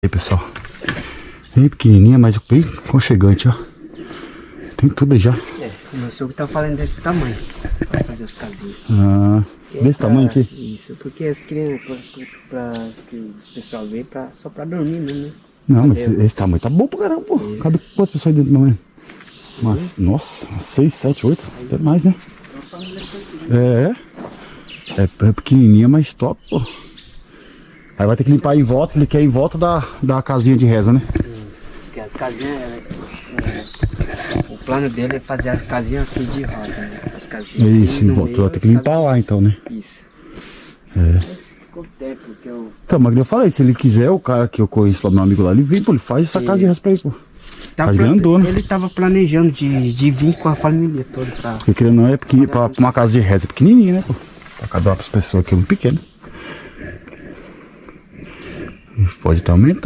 Aí, pessoal. Bem pequenininha, mas bem aconchegante, ó. Tem tudo aí já. É, o meu sogro tá falando desse tamanho, pra fazer as casinhas. Ah, desse tamanho aqui? Isso, porque as crianças, que o pessoal vem só pra dormir mesmo, né? Não, Fazer- mas esse tamanho tá bom pra caramba, pô. Cabe quantas pessoas dentro do tamanho? Nossa, 6, 7, 8, até mais, né? É pequenininha, mas top, pô. Aí vai ter que limpar em volta, ele quer ir em volta da casinha de reza, né? Sim, porque as casinhas, o plano dele é fazer as casinhas assim de roda, né? As casinhas. Isso, em volta. Vai ter que limpar lá então, né? Isso. É. Ficou tempo que eu... Então, mas eu falei, se ele quiser, o cara que eu conheço lá, meu amigo lá, ele vem, pô, ele faz essa casa de reza pra ele, pô. Ele tava planejando de vir com a família toda pra... Porque querendo não é pequenininho, pra uma casa de reza pequenininha, né, pô? Pra cada uma das pessoas aqui é muito pequeno. Pode até aumentar.